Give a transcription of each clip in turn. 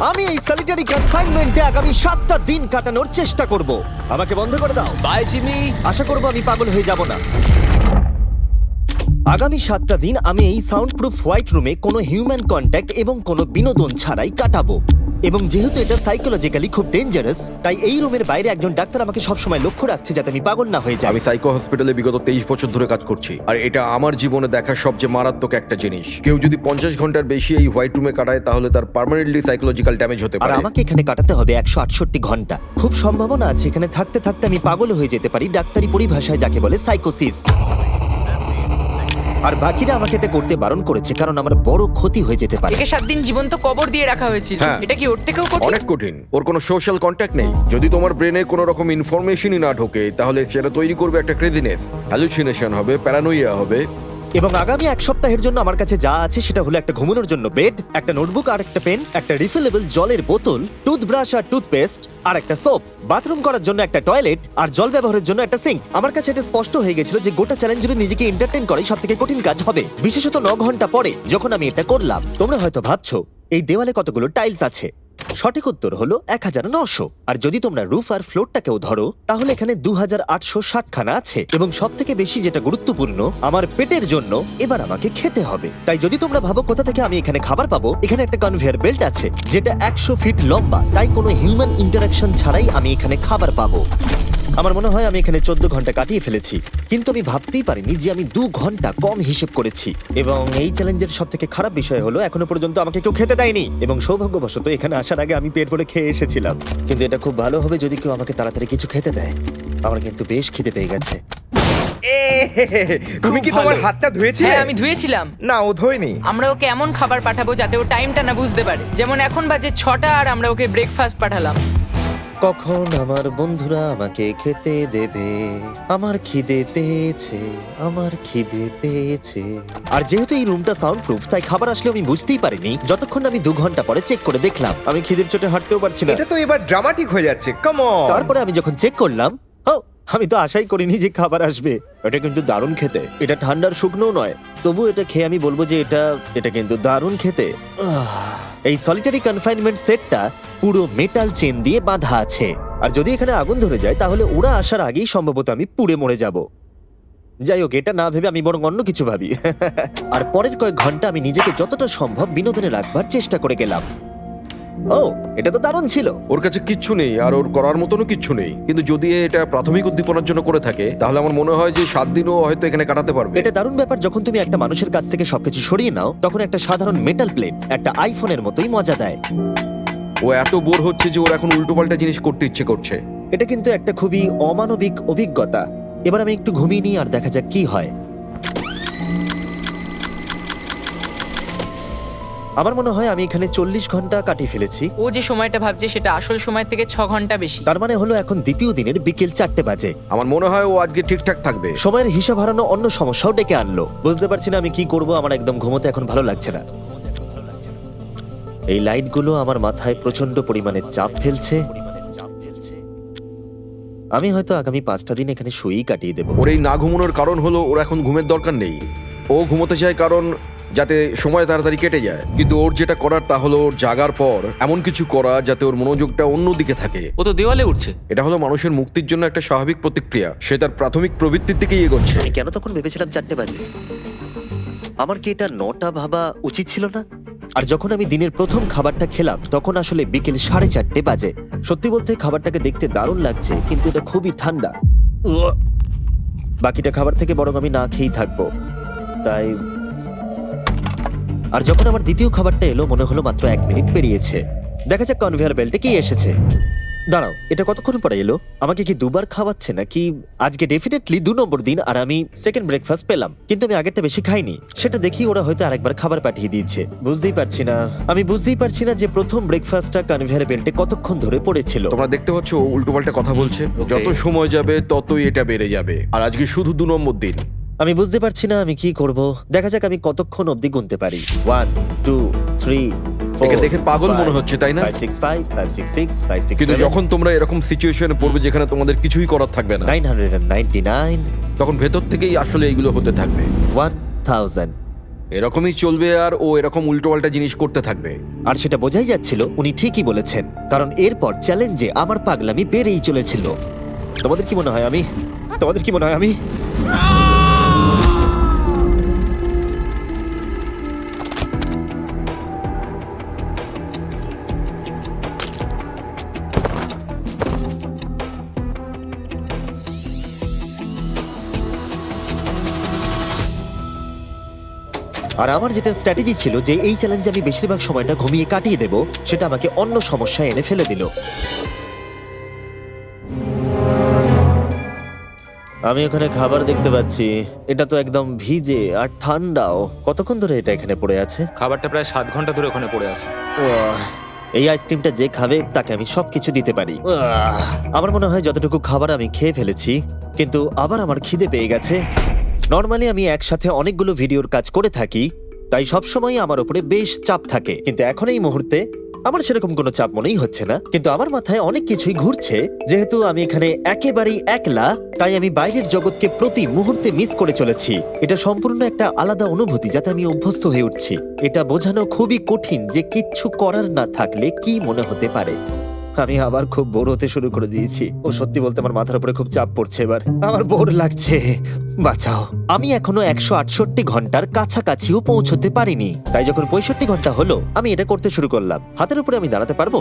আমি এই সলিটারি কনফাইনমেন্টে আগামী 7টা দিন কাটানোর চেষ্টা করব। আমাকে বন্ধ করে দাও। Bye Jimmy. আশা করব আমি পাগল হয়ে যাব না। আগামী 7টা দিন আমি এই সাউন্ড প্রুফ হোয়াইট রুমে কোনো হিউম্যান কন্ট্যাক্ট এবং কোনো বিনোদন ছাড়াই কাটাবো। এবং যেহেতু এটা সাইকোলজিক্যালি খুব ডেঞ্জারাস, তাই এই রুমের বাইরে একজন ডাক্তার আমাকে সবসময় লক্ষ্য রাখছে যাতে আমি পাগল না হয়ে যাই। আমি সাইকো হসপিটালে বিগত 23 বছর ধরে কাজ করছি, আর এটা আমার জীবনে দেখা সবচেয়ে মারাত্মক একটা জিনিস। কেউ যদি 50 ঘন্টার বেশি এই হোয়াইট রুমে কাটায় তাহলে তার পার্মানেন্টলি সাইকোলজিক্যাল ড্যামেজ হতে আর পারে। আমাকে এখানে কাটাতে হবে 168 ঘন্টা। খুব সম্ভাবনা আছে এখানে থাকতে থাকতে আমি পাগল হয়ে যেতে পারি, ডাক্তারি পরিভাষায় যাকে বলে সাইকোসিস। আর বাকিরা আমাকে এটা করতে বারণ করেছে কারণ আমার বড় ক্ষতি হয়ে যেতে পারে। একে 7 দিন জীবন্ত কবর দিয়ে রাখা হয়েছিল। হ্যাঁ। এটা কি ওর থেকেও কঠিন? অনেক কঠিন। ওর কোনো সোশ্যাল কন্ট্যাক্ট নেই। যদি তোমার ব্রেনে কোনো রকম ইনফরমেশনই না ঢোকে তাহলে সেটা তৈরি করবে একটা ক্রেজিনেস, হ্যালুসিনেশন হবে, প্যারানোইয়া হবে। এবং আগামী 1 সপ্তাহের জন্য আমার কাছে যা আছে সেটা হলো একটা ঘুমানোর জন্য বেড, একটা নোটবুক আর একটা পেন, একটা রিফিলেবল জলের বোতল, টুথব্রাশ আর টুথপেস্ট আর একটা সোপ, বাথরুম করার জন্য একটা টয়লেট আর জল ব্যবহারের জন্য একটা সিঙ্ক। আমার কাছে এটা স্পষ্ট হয়ে গেছিল যে গোটা চ্যালেঞ্জ জুড়ে নিজেকে এন্টারটেইন করাই সবথেকে কঠিন কাজ হবে, বিশেষত 9 ঘন্টা পরে যখন আমি এটা করলাম। তোমরা হয়তো ভাবছো এই দেওয়ালে কতগুলো টাইলস আছে। সঠিক উত্তর হলো 1900। আর যদি তোমরা রুফ আর ফ্লোরটাকেও ধরো তাহলে এখানে 2860 খানা আছে। এবং সব থেকে বেশি যেটা গুরুত্বপূর্ণ, আমার পেটের জন্য এবার আমাকে খেতে হবে। তাই যদি তোমরা ভাবো কোথা থেকে আমি এখানে খাবার পাবো, এখানে একটা কনভেয়ার বেল্ট আছে যেটা 100 ফিট লম্বা, তাই কোনো হিউম্যান ইন্টারাকশন ছাড়াই আমি এখানে খাবার পাবো। আমার মনে হয় আমি এখানে 14 ঘন্টা কাটিয়ে ফেলেছি, কিন্তু আমি ভাবতেই পারিনি যে আমি 2 ঘন্টা কম হিসেব করেছি। এবং এই চ্যালেঞ্জের সব থেকে খারাপ বিষয় হলো এখনো পর্যন্ত আমাকে কেউ খেতে দেয়নি। এবং সৌভাগ্যবশত এখানে আসার আগে আমি পেট ভরে খেয়ে এসেছিলাম। কিন্তু এটা খুব ভালো হবে যদি কেউ আমাকে তাড়াতাড়ি কিছু খেতে দেয়। আমার কিন্তু বেশ খিদে পেয়ে গেছে। তুমি কি খুব তোমার ভালো। হাতটা ধুয়েছিলে? হ্যাঁ, আমি ধুয়েছিলাম। না, ও ধোয়নি। আমরা ওকে এমন খাবার পাঠাবো যাতে ও টাইমটা না বুঝতে পারে। যেমন এখন বাজে 6টা আর আমরা ওকে ব্রেকফাস্ট পাঠালাম। কখন আমার বন্ধুরা আমাকে খেতে দেবে? আমার খিদে পেয়েছে, আমার খিদে পেয়েছে। আর যেহেতু এই রুমটা সাউন্ড প্রুফ, তাই খাবার আসলে আমি বুঝতেই পারিনি যতক্ষণ আমি 2 ঘন্টা পরে চেক করে দেখলাম। আমি খিদের চোটে হাঁটতেও পারছি না। এটা তো এবার ড্রামাটিক হয়ে যাচ্ছে। Come on. তারপরে আমি যখন চেক করলাম, আমি তো আশাই করিনি যে খাবার আসবে। এটা কিন্তু দারুণ খেতে। এটা ঠান্ডার শুকনো নয়, তবু এটা খেয়ে আমি বলবো যে এটা কিন্তু দারুণ খেতে। এই সলিটারি কনফাইনমেন্ট সেটটা পুরো মেটাল চেন দিয়ে বাঁধা আছে, আর যদি এখানে আগুন ধরে যায় তাহলে ওরা আসার আগেই সম্ভবত আমি পুড়ে মরে যাব। যাই হোক, এটা না ভেবে আমি বরং অন্য কিছু ভাবি। আর পরের কয়েক ঘন্টা আমি নিজেকে যতটা সম্ভব বিনোদনে রাখবার চেষ্টা করে গেলাম। এটা তো দারুণ ছিল। ওর কাছে কিচ্ছু নেই আর ওর করার মতনও কিচ্ছু নেই, কিন্তু যদি এটা প্রাথমিক উদ্দীপনার জন্য করে থাকে তাহলে আমার মনে হয় যে 7 দিনও হয়তো এখানে কাটাতে পারবে। এটা দারুণ ব্যাপার, যখন তুমি একটা মানুষের কাছ থেকে সবকিছু সরিয়ে নাও তখন একটা সাধারণ মেটাল প্লেট একটা আইফোনের মতোই মজা দেয়। ও এত বোর হচ্ছে যে ওর এখন উল্টোপাল্টা জিনিস করতে ইচ্ছে করছে। এটা কিন্তু একটা খুবই অমানবিক অভিজ্ঞতা। এবার আমি একটু ঘুমিয়ে নিই আর দেখা যাক কি হয়। আমার মনে হয় আমি এখানে 40 ঘন্টা কাটিয়ে ফেলেছি। ও যে সময়টা ভাবছে সেটা আসল সময় থেকে 6 ঘন্টা বেশি। তার মানে হলো এখন দ্বিতীয় দিনের বিকেল 4টে বাজে। আমার মনে হয় ও আজকে ঠিকঠাক থাকবে। সময়ের হিসাব হারানো অন্য সমস্যাও ডেকে আনলো। বুঝতে পারছি না আমি কি করব। আমার একদম ঘুমোতে এখন ভালো লাগছে না। এই লাইটগুলো আমার মাথায় প্রচন্ড পরিমাণে চাপ ফেলছে। আমি হয়তো আগামী 5টা দিন এখানে শুয়েই কাটিয়ে দেবো। ওর এই না ঘুমানোর কারণ হলো ওর এখন ঘুমের দরকার নেই। ও ঘুমোতে চায় কারণ যাতে সময় তাড়াতাড়ি কেটে যায়, কিন্তু ওর যেটা করার তা হলো ওর জাগার পর এমন কিছু করা যাতে ওর মনোযোগটা অন্যদিকে থাকে। ও তো দেওয়ালে উঠছে। এটা হলো মানুষের মুক্তির জন্য একটা স্বাভাবিক প্রতিক্রিয়া। সে তার প্রাথমিক প্রবৃত্তির দিকেই এগোচ্ছে। আমি কেন তখন ভেবেছিলাম 4টে বাজে? আমার কি এটা 9টা ভাবা উচিত ছিল না? আর যখন আমি দিনের প্রথম খাবারটা খেলাম তখন আসলে বিকেল 4:30 বাজে। সত্যি বলতে খাবারটাকে দেখতে দারুণ লাগছে, কিন্তু এটা খুবই ঠান্ডা। বাকিটা খাবার থেকে বরং আমি না খেয়েই থাকবো। তাই আর যখন আমার দ্বিতীয় খাবারটা এলো মনে হলো মাত্র 1 মিনিট পেরিয়েছে। দেখা যাক কনভেয়ার বেল্টে কি এসেছে। দাঁড়াও, এটা কতক্ষণ পরে এলো? আমাকে কি দুবার খাওয়াচ্ছে নাকি? আজকে ডেফিনেটলি 2 নম্বর দিন আর আমি সেকেন্ড ব্রেকফাস্ট পেলাম, কিন্তু আমি আগেরটা বেশি খাইনি। সেটা দেখি ওরা হয়তো আরেকবার খাবার পাঠিয়ে দিয়েছে। বুঝতেই পারছি না যে প্রথম ব্রেকফাস্টটা কনভেয়ার বেল্টে কতক্ষণ ধরে পড়েছিল। তোমরা দেখতে পাচ্ছ ও উল্টোপাল্টা কথা বলছে। Okay. যত সময় যাবে ততই এটা বেড়ে যাবে, আর আজকে শুধু 2 নম্বর দিন। আমি বুঝতে পারছি না আমি কি করব। দেখা যাক আমি কতক্ষণ অবধি গুনতে পারি। 1 2 3 একে দেখে পাগল মনে হচ্ছে, তাই না? 5 6 5 5 6 6 5 6 কিন্তু যখন তোমরা এরকম সিচুয়েশনে পড়বে যেখানে তোমাদের কিছুই করার থাকবে না, 999 তখন ভেতর থেকেই আসলে এইগুলো হতে থাকবে। 1000 এরকমই চলবে আর ও এরকম উল্টোপাল্টা জিনিস করতে থাকবে। আর সেটা বোঝাই যাচ্ছিল উনি ঠিকই বলেছেন, কারণ এরপর চ্যালেঞ্জে আমার পাগলামি বেড়েই চলেছিল। তোমাদের কি মনে হয় আমি আর আমার যেটা স্ট্র্যাটেজি ছিল যে এই চ্যালেঞ্জে আমি বেশিরভাগ সময়টা ঘুমিয়ে কাটিয়ে দেব, সেটা আমাকে অন্য সমস্যায় এনে ফেলে দিল। আমি ওখানে খাবার দেখতে পাচ্ছি, এটা তো একদম ভিজে আর ঠান্ডাও। কতক্ষণ ধরে এটা এখানে পড়ে আছে? খাবারটা প্রায় 7 ঘন্টা ধরে ওখানে পড়ে আছে। উয়াহ, এই আইসক্রিমটা যে খাবে তাকে আমি সবকিছু দিতে পারি। উয়াহ, আমার মনে হয় যতটুকু খাবার আমি খেয়ে ফেলেছি, কিন্তু আবার আমার খিদে পেয়ে গেছে। নর্মালি আমি একসাথে অনেকগুলো ভিডিওর কাজ করে থাকি, তাই সবসময় আমার উপরে বেশ চাপ থাকে, কিন্তু এখন এই মুহূর্তে আমার সেরকম কোনো চাপ মনেই হচ্ছে না। কিন্তু আমার মাথায় অনেক কিছুই ঘুরছে। যেহেতু আমি এখানে একেবারেই একলা, তাই আমি বাইরের জগৎকে প্রতি মুহূর্তে মিস করে চলেছি। এটা সম্পূর্ণ একটা আলাদা অনুভূতি যাতে আমি অভ্যস্ত হয়ে উঠছি। এটা বোঝানো খুবই কঠিন যে কিচ্ছু করার না থাকলে কি মনে হতে পারে। আমি আবার খুব বোর হতে শুরু করে দিয়েছি। ও সত্যি বলতে আমার মাথার উপরে খুব চাপ পড়ছে এবার। আমার বোর লাগছে, বাঁচাও। আমি এখনো 168 ঘন্টার কাছাকাছিও পৌঁছতে পারিনি, তাই যখন 65 ঘন্টা হলো আমি এটা করতে শুরু করলাম। হাতের উপরে আমি দাঁড়াতে পারবো?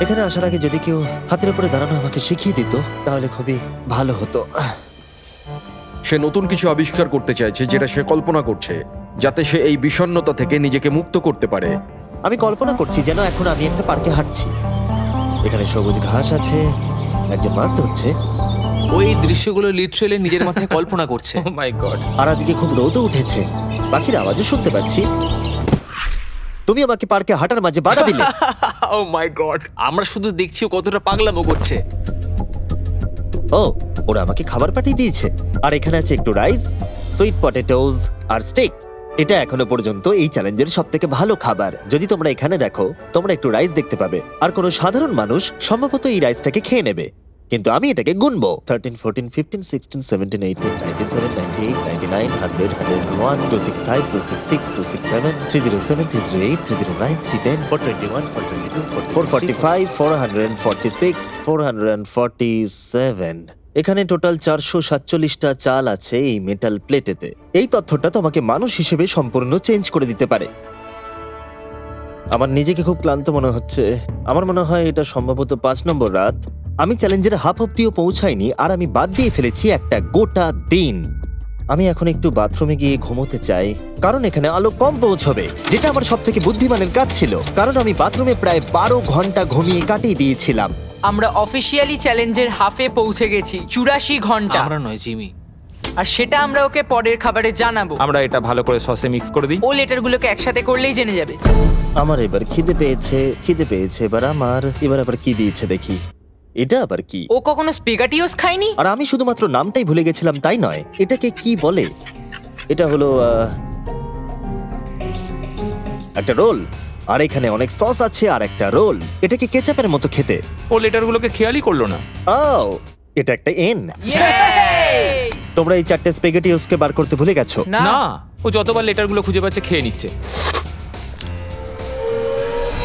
এখানে আসার আগে যদি কেউ হাতের উপরে দাঁড়ানো আমাকে শিখিয়ে দিত তাহলে খুবই ভালো হতো। সে নতুন কিছু আবিষ্কার করতে চাইছে যেটা সে কল্পনা করছে, যাতে সে এই বিষণ্ণতা থেকে নিজেকে মুক্ত করতে পারে। আমি কল্পনা করছি যেন এখন আমি একটা পার্কে হাঁটছি। এখানে সবুজ ঘাস আছে, একজন মাছ ধরছে, ওই দৃশ্যগুলো লিটারালি নিজের মাথায় কল্পনা করছে। ও মাই গড। আর আজকে খুব রোদও উঠেছে। পাখির আওয়াজও শুনতে পাচ্ছি। তুমি আমাকে পার্কে হাঁটার মাঝে বাধা দিলে। ও মাই গড, আমরা শুধু দেখছি ও কতটা পাগলামো করছে। ও, ওরা আমাকে খাবার পাঠিয়ে দিয়েছে। আর এখানে আছে একটু রাইস, সুইট পটেটোজ আর স্টেক। এটা এখনো পর্যন্ত এই চ্যালেঞ্জের সবথেকে ভালো খাবার। যদি তোমরা এখানে দেখো, তোমরা একটু রাইস দেখতে পাবে। আর কোনো সাধারণ মানুষ সম্ভবত এই রাইসটাকে খেয়ে নেবে, কিন্তু আমি এটাকে গুনবো। 13, 14, 15, 16, 17, 18, 97, 98, 99, 100, 101, 265, 266, 267, 307, 308, 309, 310, 421, 422, 445, 446, 447। এখানে টোটাল 447টা চাল আছে এই মেটাল প্লেটেতে। এই তথ্যটা তোমাকে মানুষ হিসেবে সম্পূর্ণ চেঞ্জ করে দিতে পারে। আমার নিজেকে খুব ক্লান্ত মনে হচ্ছে। আমার মনে হয় এটা সম্ভবত 5 নম্বর রাত। আমি চ্যালেঞ্জের হাফ অব্দিও পৌঁছাইনি আর আমি বাদ দিয়ে ফেলেছি একটা গোটা দিন। আমি এখন একটু বাথরুমে গিয়ে ঘুমোতে চাই, কারণ এখানে আলো কম পৌঁছবে, যেটা আমার সব থেকে বুদ্ধিমানের কাজ ছিল, কারণ আমি বাথরুমে প্রায় 12 ঘন্টা ঘুমিয়ে কাটিয়ে দিয়েছিলাম। আমরা অফিসিয়ালি চ্যালেঞ্জের হাফে পৌঁছে গেছি, 84 ঘন্টা। আমরা নয় জিমি। আর সেটা আমরা ওকে পরের খাবারে জানাবো। আমরা এটা ভালো করে সসে মিক্স করে দিই। ও লেটারগুলোকে একসাথে করলেই জেনে যাবে। আমার এবার খিদে পেয়েছে এবার এবার আবার কি দিয়েছে দেখি। এটা আবার কি? ও কখনো স্পেগাটিওস খায়নি। আর আমি শুধুমাত্র নামটাই ভুলে গেছিলাম তাই নয়, এটাকে কি বলে? এটা হলো একটা রোল। আর এখানে অনেক সস আছে আর একটা রোল। এটাকে কেচাপের মতো খেতে। ও লেটারগুলোকে খেয়ালই করলো না। ও, এটা একটা এন। Yay! তোমরা এই 4টে স্পেগেটিওসকে বার করতে ভুলে গেছো। না, না, ও যতবার লেটারগুলো খুঁজে পাচ্ছে খেয়ে নিচ্ছে।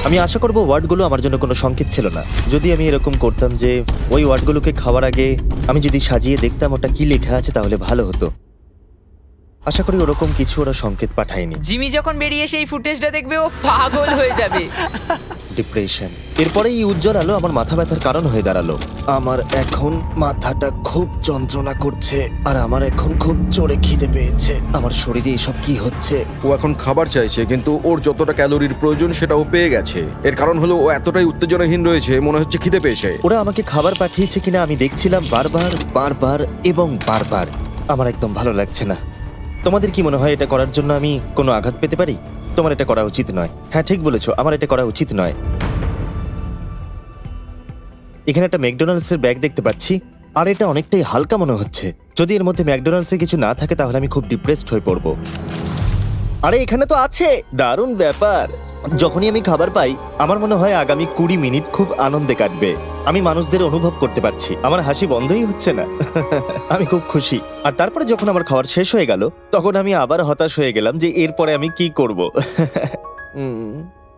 আমি আশা করব ওয়ার্ডগুলো আমার জন্য কোনো সংকেত ছিল না। যদি আমি এরকম করতাম যে ওই ওয়ার্ডগুলোকে খাওয়ার আগে আমি যদি সাজিয়ে দেখতাম ওটা কি লেখা আছে তাহলে ভালো হতো। আশা করি ওরকম কিছু ওরা সংকেত পাঠায়নি। জিমি যখন বেরিয়ে সেই ফুটেজটা দেখবে ও পাগল হয়ে যাবে। ডিপ্রেশন। এরপরে এই উজ্জ্বল আলো আমার মাথা ব্যথার কারণ হয়ে দাঁড়ালো। আমার এখন মাথাটা খুব যন্ত্রণা করছে আর আমার এখন খুব জোরে খিদে পেয়েছে। আমার শরীরে এসব কি হচ্ছে? ও এখন খাবার চাইছে, কিন্তু ওর যতটা ক্যালোরির প্রয়োজন সেটা ও পেয়ে গেছে। এর কারণ হলো ও এতটাই উত্তেজনাহীন রয়েছে, মনে হচ্ছে খিদে পেয়েছে। ওরা আমাকে খাবার পাঠিয়েছে কিনা আমি দেখছিলাম বারবার বারবার এবং বারবার। আমার একদম ভালো লাগছে না। তোমাদের কি মনে হয় এটা করার জন্য আমি কোনো আঘাত পেতে পারি? তোমার এটা করা উচিত নয়। হ্যাঁ, ঠিক বলেছো, আমার এটা করা উচিত নয়। এখানে একটা ম্যাকডোনাল্ডসের ব্যাগ দেখতে পাচ্ছি আর এটা অনেকটাই হালকা মনে হচ্ছে। যদি এর মধ্যে ম্যাকডোনাল্ডসের কিছু না থাকে তাহলে আমি খুব ডিপ্রেসড হয়ে পড়বো। আরে এখানে তো আছে, দারুণ ব্যাপার। যখনই আমি খাবার পাই আমার মনে হয় আগামী 20 মিনিট খুব আনন্দে কাটবে। আমি মানুষদের অনুভব করতে পারছি, আমার হাসি বন্ধই হচ্ছে না। আমি খুব খুশি। আর তারপরে যখন আমার খাবার শেষ হয়ে গেল তখন আমি আবার হতাশ হয়ে গেলাম যে এরপরে আমি কি করব।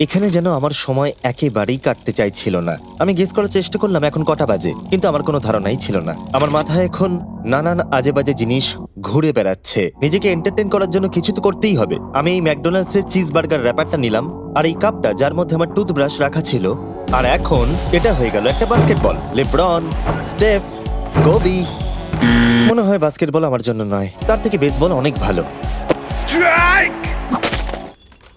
এখানে যেন আমার সময় একেবারেই কাটতে চাইছিল না। আমি গেস করার চেষ্টা করলাম এখন কটা বাজে, কিন্তু আমার কোনো ধারণাই ছিল না। আমার মাথায় এখন নানান আজে বাজে জিনিস ঘুরে বেড়াচ্ছে। নিজেকে এন্টারটেইন করার জন্য কিছু তো করতেই হবে। আমি এই ম্যাকডোনাল্ডস এর চিজ বার্গার র্যাপারটা নিলাম, আর এই কাপটা যার মধ্যে আমার টুথব্রাশ রাখা ছিল। আর এখন এটা হয়ে গেল একটা বাস্কেটবল। LeBron, স্টেফ, Covey. মনে হয় বাস্কেটবল আমার জন্য নয়, তার থেকে বেসবল অনেক ভালো।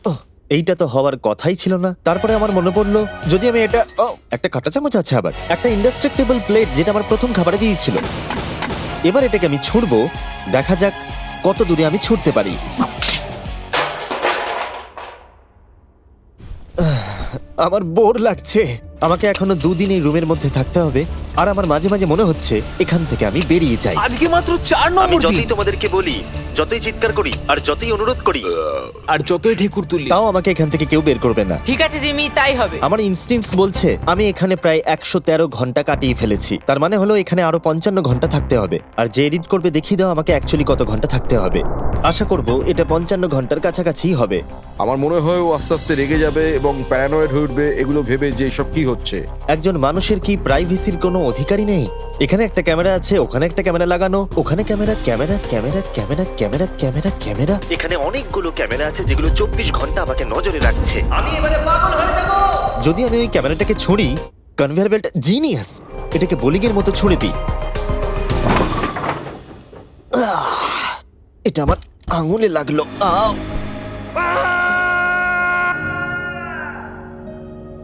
ওহ, এইটা তো হওয়ার কথাই ছিল না। তারপরে আমার মনে পড়লো যদি আমি এটা একটা কাঁটা চামচ আছে, আবার একটা ইন্ডাস্ট্রেক্টেবল প্লেট যেটা আমার প্রথম খাবারে দিয়েছিল। এবার এটাকে আমি ছুঁড়বো, দেখা যাক কত দূরে আমি ছুটতে পারি। আমার বোর লাগছে। আমাকে এখনো 2 দিন এই রুমের মধ্যে থাকতে হবে, আর আমার মাঝে মাঝে মনে হচ্ছে এখান থেকে আমি বেরিয়ে যাই। আজকে মাত্র 4 আমি নম্বর যতই দিন তোমাদেরকে বলি, যতই চিৎকার করি, আর যতই অনুরোধ করি, আর যতই ঢেকুর তুললি তাও আমাকে এখান থেকে কেউ বের করবে না। ঠিক আছে জিমি, তাই হবে। আমার ইনস্টিংক্টস বলছে আমি এখানে প্রায় 113 ঘন্টা কাটিয়ে ফেলেছি। তার মানে হলো এখানে আরো 55 ঘন্টা থাকতে হবে। আর যে এডিট করবে দেখিয়ে দাও আমাকে অ্যাকচুয়ালি কত ঘন্টা থাকতে হবে। আশা করব এটা 55 ঘন্টার কাছাকাছি হবে। আমার মনে হয় ও আস্তে আস্তে রেগে যাবে এবং প্যারানয়েড হয়ে উঠবে এগুলো ভেবে যে সব কি হচ্ছে। একজন মানুষের কি প্রাইভেসির কোনো অধিকারই নেই? এখানে একটা ক্যামেরা আছে, ওখানে একটা ক্যামেরা লাগানো, ওখানে camera camera camera camera camera camera camera. এখানে অনেকগুলো ক্যামেরা আছে যেগুলো 24 ঘন্টা আমাকে নজরে রাখছে। আমি এবারে পাগল হয়ে যাব। যদি আমি ওই ক্যামেরাটাকে ছুঁড়ি, কনভেয়ার বেল্ট জিনিয়াস, এটাকে বোলিং এর মতো ছুঁড়ে দিই। এটা আমার আঙুলে লাগলো।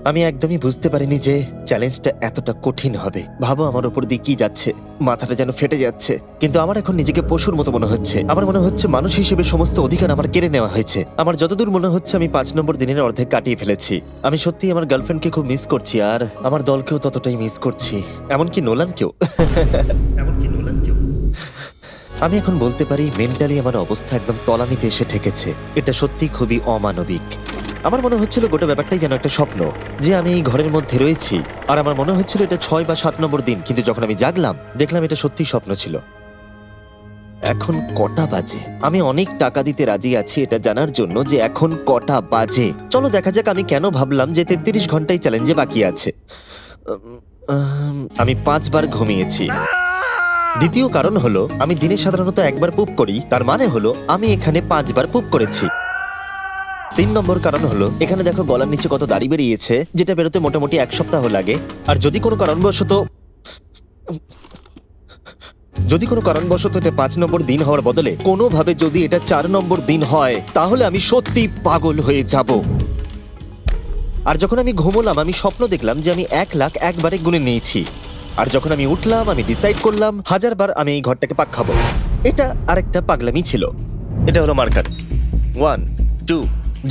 আমি একদমই বুঝতে পারিনি যে চ্যালেঞ্জটা এতটা কঠিন হবে। ভাবো আমার উপর দিয়ে কি যাচ্ছে, মাথাটা যেন ফেটে যাচ্ছে। কিন্তু আমার এখন নিজেকে পশুর মতো মনে হচ্ছে। আমার মনে হচ্ছে মানুষ হিসেবে সমস্ত অধিকার আমার কেড়ে নেওয়া হয়েছে। আমার যতদূর মনে হচ্ছে আমি 5 নম্বর দিনের অর্ধেক কাটিয়ে ফেলেছি। আমি সত্যিই আমার গার্লফ্রেন্ডকে খুব মিস করছি, আর আমার দলকেও ততটাই মিস করছি, এমনকি নোলানকেও। আমি এখন বলতে পারি মেন্টালি আমার অবস্থা একদম তলানিতে এসে ঠেকেছে। এটা সত্যি খুবই অমানবিক। আমার মনে হচ্ছিল গোটা ব্যাপারটাই যেন একটা স্বপ্ন, যে আমি এই ঘরের মধ্যে রয়েছি। আর আমার মনে হচ্ছিল এটা 6 বা 7 নম্বর দিন, কিন্তু যখন আমি জাগলাম দেখলাম এটা সত্যি স্বপ্ন ছিল। এখন কটা বাজে? আমি অনেক টাকা দিতে রাজি আছি এটা জানার জন্য যে এখন কটা বাজে। চলো দেখা যাক আমি কেন ভাবলাম যে 33 ঘন্টাই চ্যালেঞ্জে বাকি আছে। আমি 5 বার ঘুমিয়েছি। দ্বিতীয় কারণ হলো আমি দিনে সাধারণত একবার পুপ করি, তার মানে হলো আমি এখানে 5 বার পুপ করেছি। 3 নম্বর কারণ হলো এখানে দেখো গলার নিচে কত দাড়ি বেরিয়েছে, যেটা বেরোতে মোটামুটি 1 সপ্তাহ লাগে। আর যদি কোনো কারণবশত এটা 5 নম্বর দিন হওয়ার বদলে কোনোভাবে যদি এটা 4 নম্বর দিন হয়, তাহলে আমি সত্যি পাগল হয়ে যাব। আর যখন আমি ঘুমোলাম আমি স্বপ্ন দেখলাম যে আমি 1 লাখ একবারে গুনে নিয়েছি। আর যখন আমি উঠলাম আমি ডিসাইড করলাম 1000 বার আমি এই ঘরটাকে পাক খাবো। এটা আরেকটা পাগলামি ছিল। এটা হলো মার্কার 1 2।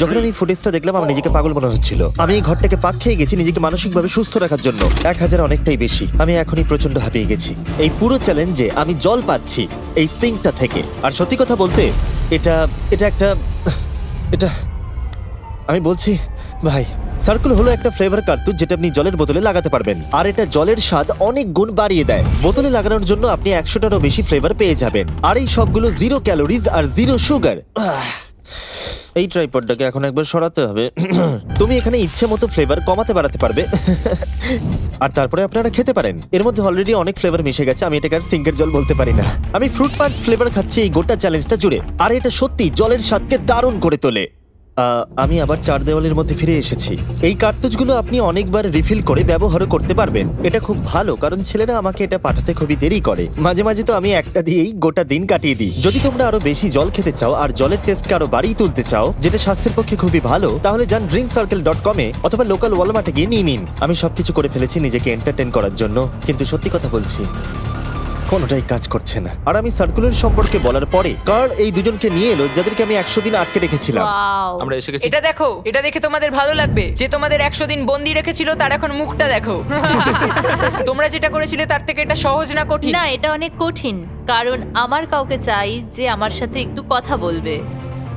যখন আমি ফুটেজটা দেখলাম আমার নিজেকে পাগল মনে হচ্ছিল। আমি এই ঘরটাকে পাক খেয়ে গেছি নিজেকে মানসিকভাবে সুস্থ রাখার জন্য। 1000 অনেকটাই বেশি। আমি এখনই প্রচন্ড হাঁপিয়ে গেছি। এই পুরো চ্যালেঞ্জে আমি জল পাচ্ছি এই সিঙ্কটা থেকে। আর সত্যি কথা বলতে এটা আমি বলছি ভাই, সার্কেল হলো একটা ফ্লেভার কার্তুজ যেটা আপনি জলের বোতলে লাগাতে পারবেন। আর এটা জলের স্বাদ অনেক গুণ বাড়িয়ে দেয়। বোতলে লাগানোর জন্য আপনি 100টারও বেশি ফ্লেভার পেয়ে যাবেন। আর এই সবগুলো 0 ক্যালোরিজ আর 0 সুগার। এই ট্রাইপডটাকে এখন একবার সরাতে হবে। তুমি এখানে ইচ্ছে মতো ফ্লেভার কমাতে বাড়াতে পারবে। আর তারপরে আপনারা খেতে পারেন। এর মধ্যে অলরেডি অনেক ফ্লেভার মিশে গেছে, আমি এটাকে আর সিঙ্কের জল বলতে পারি না। আমি ফ্রুট পাঞ্চ ফ্লেভার খাচ্ছি এই গোটা চ্যালেঞ্জটা জুড়ে, আর এটা সত্যি জলের স্বাদকে দারুণ করে তোলে। আমি আবার 4 দেওয়ালের মধ্যে ফিরে এসেছি। এই কার্তুজগুলো আপনি অনেকবার রিফিল করে ব্যবহারও করতে পারবেন। এটা খুব ভালো, কারণ ছেলেরা আমাকে এটা পাঠাতে খুবই দেরি করে। মাঝে মাঝে তো আমি একটা দিয়েই গোটা দিন কাটিয়ে দিই। যদি তোমরা আরো বেশি জল খেতে চাও আর জলের টেস্টকে আরো বাড়িয়ে তুলতে চাও, যেটা স্বাস্থ্যের পক্ষে খুবই ভালো, তাহলে যান drinkcircle.com এ অথবা লোকাল ওয়ালমার্টে গিয়ে নিয়ে নিন। আমি সবকিছু করে ফেলেছি নিজেকে এন্টারটেইন করার জন্য, কিন্তু সত্যি কথা বলছি কোনোটাই কাজ করছে না। আর আমি সার্কুলার সম্পর্কে বলার পরে কার্ল এই দুজনকে নিয়ে এলো যাদেরকে আমি 100 দিন আটকে রেখেছিলাম। Wow! আমরা এসে গেছি। এটা দেখো, এটা দেখে তোমাদের ভালো লাগবে। যে তোমাদের 100 দিন বন্দি রেখেছিল তার এখন মুখটা দেখো। তোমরা যেটা করেছিলে তার থেকে এটা সহজ না কঠিন? না, এটা অনেক কঠিন, কারণ আমার কাউকে চাই যে আমার সাথে একটু কথা বলবে।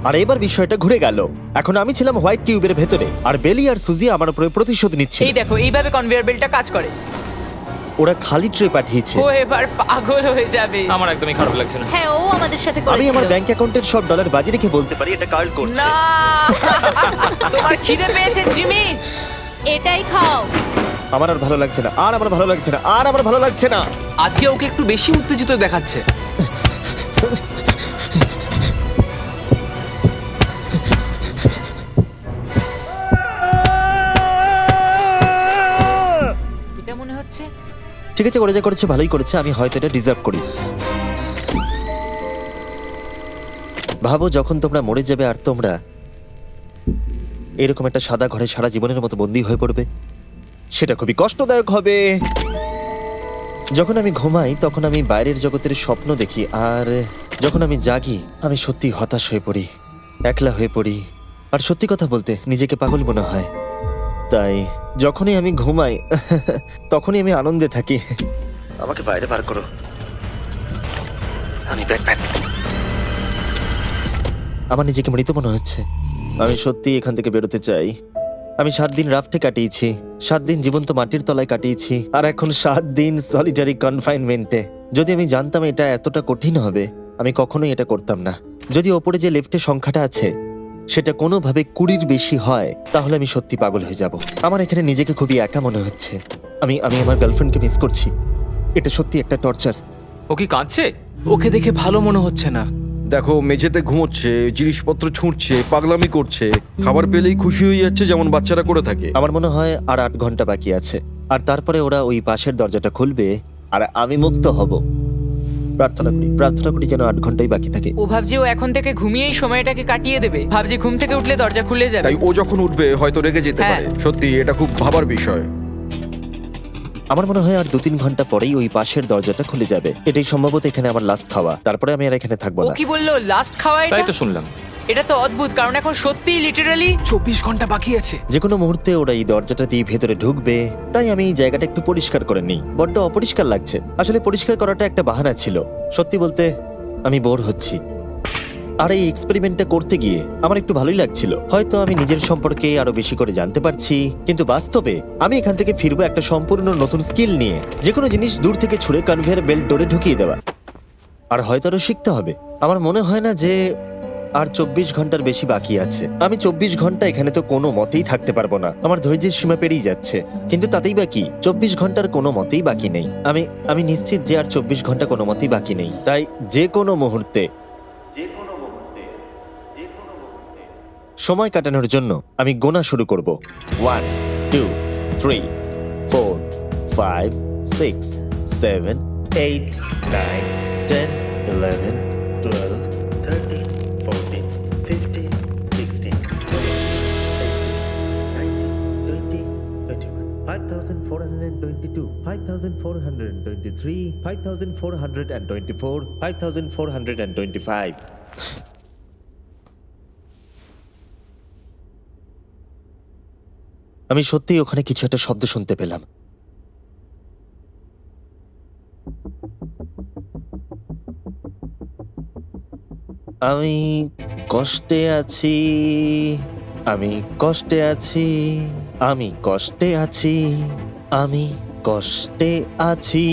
আর এবার বিষয়টা ঘুরে গেল। এখন আমি ছিলাম হোয়াইট কিউবের ভেতরে, আর বেলি আর সুজি আমার উপরে প্রতিশোধ নিচ্ছে। এই দেখো এইভাবে কনভেয়ার বেল্টটা কাজ করে। ওরা খালি ট্রে পাঠিয়েছে। ও এবার পাগল হয়ে যাবে। আমার একদমই খারাপ লাগছে না। হ্যাঁ, ও আমাদের সাথে আমি আমার করেছিল। ব্যাংক অ্যাকাউন্টের সব ডলার বাজি রেখে বলতে পারি এটা কার্ল করছে। না তোমার খিদে পেয়েছে জিমি? এটাই খাও। আমার আর ভালো লাগছে না, আর আমার ভালো লাগছে না, আর আমার ভালো লাগছে না। আজকে ওকে একটু বেশি উত্তেজিত দেখাচ্ছে। এটা মনে হচ্ছে ঠিক আছে, ওরা যা করেছে ভালোই করেছে। আমি হয়তো এটা ডিজার্ভ করি। ভাবো যখন তোমরা মরে যাবে আর তোমরা এরকম একটা সাদা ঘরে সারা জীবনের মতো বন্দী হয়ে পড়বে, সেটা খুবই কষ্টদায়ক হবে। যখন আমি ঘুমাই তখন আমি বাইরের জগতের স্বপ্ন দেখি, আর যখন আমি জাগি আমি সত্যি হতাশ হয়ে পড়ি, একলা হয়ে পড়ি, আর সত্যি কথা বলতে নিজেকে পাগল মনে হয়। তাই যখনই আমি ঘুমাই তখনই আমি আনন্দে থাকি। আমাকে বাইরে বার করো, আমি ব্যাকপ্যাক। আমার নিজেকে মৃত মনে হচ্ছে। আমি সত্যি এখান থেকে বেরোতে চাই। আমি 7 দিন রাফটে কাটিয়েছি, 7 দিন জীবন্ত মাটির তলায় কাটিয়েছি, আর এখন 7 দিন সলিটারি কনফাইনমেন্টে। যদি আমি জানতাম এটা এতটা কঠিন হবে, আমি কখনোই এটা করতাম না। যদি ওপরে যে লেফটে সংখ্যাটা আছে সেটা কোনোভাবে 20-র বেশি হয়, তাহলে আমি সত্যি পাগল হয়ে যাব। আমার এখানে নিজেকে খুবই একা মনে হচ্ছে। আমি আমার গার্লফ্রেন্ডকে মিস করছি। এটা সত্যি একটা টর্চার। ও কি কাঁদছে? ওকে দেখে ভালো মনে হচ্ছে না। দেখো মেঝেতে ঘুমোচ্ছে, জিনিসপত্র ছুঁড়ছে, পাগলামি করছে, খাবার পেলেই খুশি হয়ে যাচ্ছে যেমন বাচ্চারা করে থাকে। আমার মনে হয় আর 8 ঘন্টা বাকি আছে, আর তারপরে ওরা ওই পাশের দরজাটা খুলবে আর আমি মুক্ত হব। প্রার্থনা করি যেন 8 ঘন্টাই বাকি থাকে। ও ভাবছে ও এখন থেকে ঘুমিয়েই সময়টাকে কাটিয়ে দেবে। ভাবছে ঘুম থেকে উঠলে দরজা খুলে যাবে। তাই ও যখন উঠবে হয়তো রেগে যেতে হ্যাঁ। পারে। সত্যি এটা খুব ভাবার বিষয়। আমার মনে হয় আর 2-3 ঘন্টা পরেই ওই পাশের দরজাটা খুলে যাবে। এটাই সম্ভবত এখানে আমার লাস্ট খাওয়া, তারপরে আমি আর এখানে থাকবো ও না। কি বললো লাস্ট খাওয়া? তাই এটা তো শুনলাম। এটা তো অদ্ভুত, কারণ এখন সত্যিই লিটারালি 24 ঘন্টা বাকি আছে। যে কোনো মুহূর্তে ওরা এই দরজাটা দিয়ে ভেতরে ঢুকবে, তাই আমি এই জায়গাটা একটু পরিষ্কার করে নিই। বড্ড অপরিষ্কার লাগছে। আসলে পরিষ্কার করাটা একটা বাহানা ছিল। সত্যি বলতে আমি বোর হচ্ছি। আর এই এক্সপেরিমেন্টটা করতে গিয়ে আমার একটু ভালোই লাগছিল। হয়তো আমি নিজের সম্পর্কে আরো বেশি করে জানতে পারছি, কিন্তু বাস্তবে আমি এখান থেকে ফিরবো একটা সম্পূর্ণ নতুন স্কিল নিয়ে। যে কোনো জিনিস দূর থেকে ছুঁড়ে কনভেয়ার বেল্ট ডোরে ঢুকিয়ে দেওয়া। আর হয়তো আরো শিখতে হবে। আমার মনে হয় না যে আর 24 ঘন্টার বেশি বাকি আছে। আমি 24 ঘন্টা এখানে তো কোনো মতেই থাকতে পারবো না। আমার ধৈর্যের সীমা পেরিয়ে যাচ্ছে। কিন্তু তাতেই বাকি 24 ঘন্টার কোনো মতেই বাকি নেই। আমি নিশ্চিত যে আর 24 ঘন্টা কোনো মতেই বাকি নেই। তাই যে কোনো মুহূর্তে সময় কাটানোর জন্য আমি গোনা শুরু করব। 1 2 3 4 5 6 7 8 9 10 11 12 13 14 15 16 17 5,422 5,423 5,424 5,425 আমি সত্যিই ওখানে কিছু একটা শব্দ শুনতে পেলাম। আমি কষ্টে আছি, আমি কষ্টে আছি, আমি কষ্টে আছি, আমি কষ্টে আছি,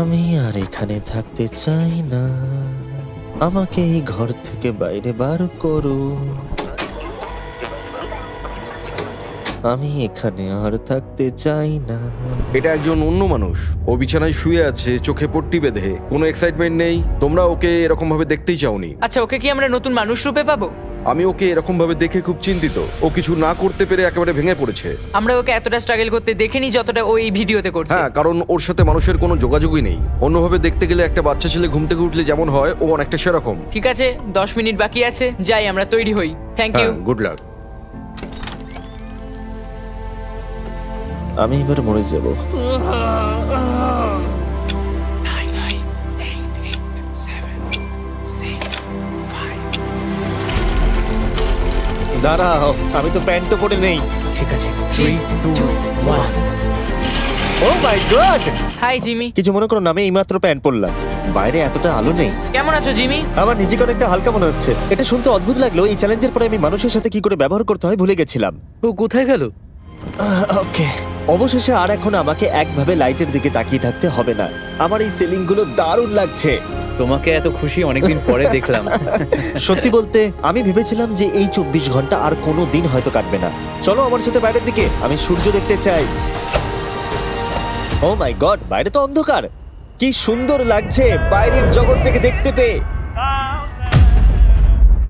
আমি আর এখানে থাকতে চাই না। আমাকে এই ঘর থেকে বাইরে বার করো। আমি এখানে আর থাকতে চাই না। এটা একজন অন্য মানুষ। ও বিছানায় শুয়ে আছে, চোখে পট্টি বেঁধে, কোনো এক্সাইটমেন্ট নেই। তোমরা ওকে এরকম ভাবে দেখতেই চাওনি। আচ্ছা, ওকে কি আমরা নতুন মানুষ রূপে পাবো? আমি ওকে এরকম ভাবে দেখে খুব চিন্তিত। ও কিছু না করতে পেরে একেবারে ভেঙে পড়েছে। আমরা ওকে এতটা স্ট্রাগল করতে দেখিনি যতটা ও এই ভিডিওতে করছে। হ্যাঁ, কারণ ওর সাথে মানুষের কোনো যোগাযোগই নেই। অন্যভাবে দেখতে গেলে একটা বাচ্চা ছেলে ঘুম থেকে উঠলে যেমন হয়, ও অনেকটা সেরকম। ঠিক আছে, 10 মিনিট বাকি আছে, যাই আমরা তৈরি হই। Thank you. হ্যাঁ, গুড লাক। আমি এবার মরে যাব। দাঁড়াও, আমি তো প্যান্টও পরে নেই। ঠিক আছে, 3 2 1। ও মাই গড! Hi Jimmy. কিছু মনে করো না, আমি এইমাত্র প্যান্ট পরলাম। বাইরে এতটা আলো নেই। কেমন আছো জিমি? আমার নিজেকে অনেকটা হালকা মনে হচ্ছে। এটা শুনতে অদ্ভুত লাগলো, এই চ্যালেঞ্জের পরে আমি মানুষের সাথে কি করে ব্যবহার করতে হয় ভুলে গেছিলাম। ও কোথায় গেল? ওকে, অবশেষে আর এখন আমাকে একভাবে লাইটের দিকে তাকিয়ে থাকতে হবে না। আমার এই সিলিং গুলো দারুণ লাগছে। তোমাকে এত খুশি অনেকদিন পরে দেখলাম। সত্যি বলতে আমি ভেবেছিলাম যে এই 24 ঘন্টা আর কোনো দিন হয়তো কাটবে না। চলো আমার সাথে বাইরের দিকে, আমি সূর্য দেখতে চাই। ও মাই গড, বাইরে তো অন্ধকার। কি সুন্দর লাগছে বাইরের জগৎ থেকে দেখতে পেয়ে।